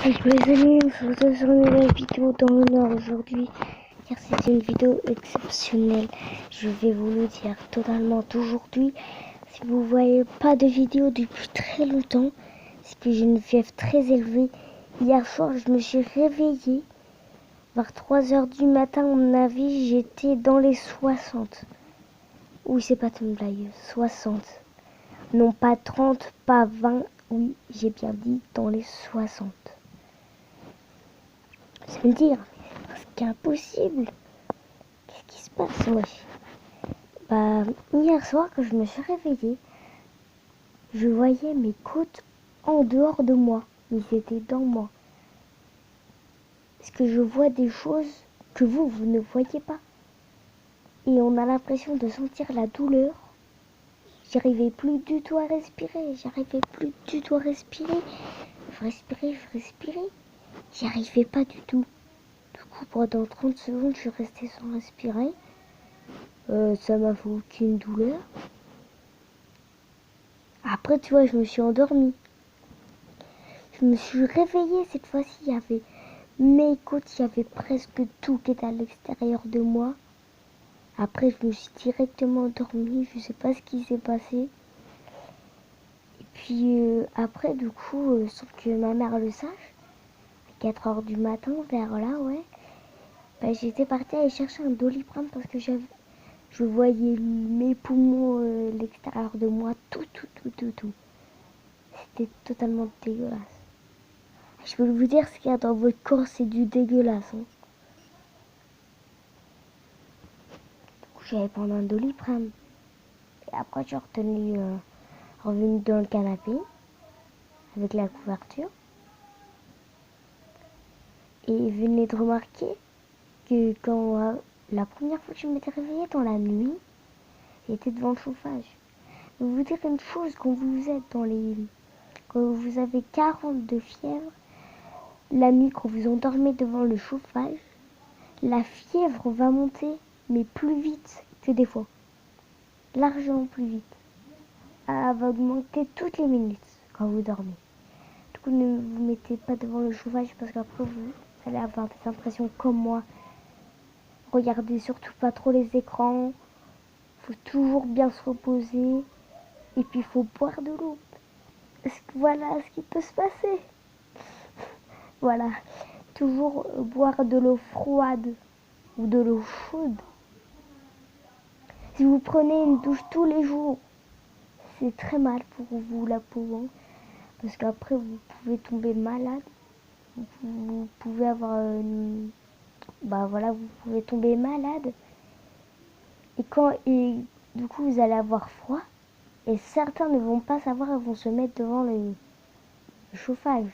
Donc les amis, on se retrouve sur une nouvelle vidéo dans le Nord aujourd'hui, car c'est une vidéo exceptionnelle. Je vais vous le dire totalement aujourd'hui. Si vous voyez pas de vidéo depuis très longtemps, c'est que j'ai une fièvre très élevée. Hier soir, je me suis réveillée vers 3 h du matin. À mon avis, j'étais dans les 60. Oui, c'est pas une blague, 60. Non pas 30, pas 20. Oui, j'ai bien dit dans les 60. Je vais me dire, c'est impossible. Qu'est-ce qui se passe, wesh? Hier soir, quand je me suis réveillée, je voyais mes côtes en dehors de moi. Ils étaient dans moi. Est-ce que je vois des choses que vous ne voyez pas? Et on a l'impression de sentir la douleur. J'arrivais plus du tout à respirer. Je respirais. J'y arrivais pas du tout. Du coup, pendant 30 secondes, je suis restée sans respirer. Ça m'a fait aucune douleur. Après, tu vois, je me suis endormie. Je me suis réveillée cette fois-ci. Il y avait mes côtes, il y avait presque tout qui était à l'extérieur de moi. Après, je me suis directement endormie. Je sais pas ce qui s'est passé. Et puis, après, du coup, sans que ma mère le sache, à 4 h du matin, vers là, ouais, j'étais partie aller chercher un Doliprane parce que je voyais mes poumons, l'extérieur de moi, tout. C'était totalement dégueulasse. Je peux vous dire, ce qu'il y a dans votre corps, c'est du dégueulasse. Hein. Du coup, j'allais prendre un Doliprane. Et après, je suis revenue dans le canapé, avec la couverture. Et venez de remarquer que quand la première fois que je m'étais réveillée dans la nuit, j'étais devant le chauffage. Je vais vous dire une chose, quand vous avez 40 de fièvre, la nuit, quand vous endormez devant le chauffage, la fièvre va monter, mais plus vite que des fois. Largement plus vite. Elle va augmenter toutes les minutes quand vous dormez. Du coup, ne vous mettez pas devant le chauffage parce qu'après, vous allez avoir des impressions comme moi. Regardez surtout pas trop les écrans. Faut toujours bien se reposer. Et puis, il faut boire de l'eau. Voilà ce qui peut se passer. Voilà. Toujours boire de l'eau froide ou de l'eau chaude. Si vous prenez une douche tous les jours, c'est très mal pour vous, la peau. Hein, parce qu'après, vous pouvez tomber malade. Vous pouvez avoir vous pouvez tomber malade. Et du coup, vous allez avoir froid. Et certains ne vont pas savoir, ils vont se mettre devant le chauffage.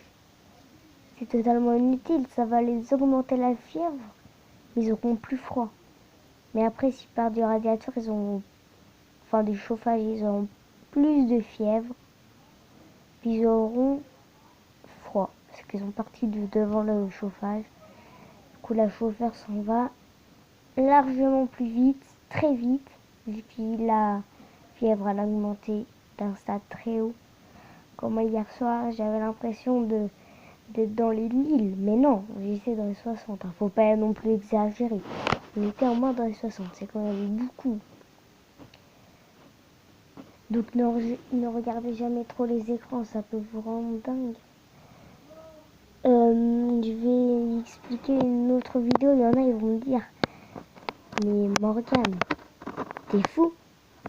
C'est totalement inutile, ça va les augmenter la fièvre, mais ils auront plus froid. Mais après, s'ils partent du radiateur, du chauffage, ils auront plus de fièvre, puis ils auront froid, parce qu'ils sont partis devant le chauffage. Du coup, la chauffeur s'en va largement plus vite, très vite, vu que la fièvre a augmenté d'un stade très haut. Comme hier soir, j'avais l'impression d'être dans les 1000, mais non, j'étais dans les 60. Hein. Faut pas non plus exagérer. On était en moins dans les 60, c'est quand même beaucoup. Donc ne regardez jamais trop les écrans, ça peut vous rendre dingue. Je vais expliquer une autre vidéo, il y en a, ils vont me dire, mais Morgane, t'es fou,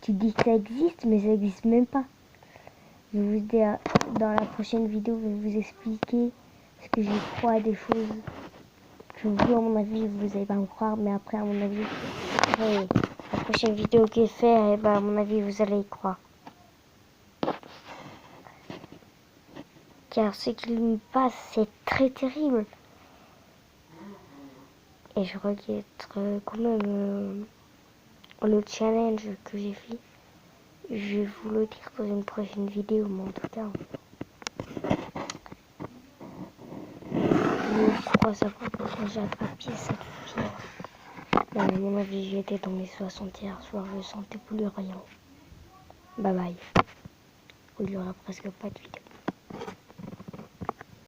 tu dis que ça existe, mais ça existe même pas. Je vais vous dire, dans la prochaine vidéo, je vais vous expliquer ce que j'y crois à des choses que vous, à mon avis, vous n'allez pas me croire, mais après, à mon avis, la prochaine vidéo que je fais, à mon avis, vous allez y croire. Car ce qu'il me passe, c'est très terrible. Et je regrette quand même le challenge que j'ai fait. Je vais vous le dire dans une prochaine vidéo, mais en tout cas, je crois savoir pourquoi j'ai attrapé cette fièvre. À mon avis, j'étais dans les 60 hier soir, je sentais plus rien. Bye bye. Il y aura presque pas de vidéo.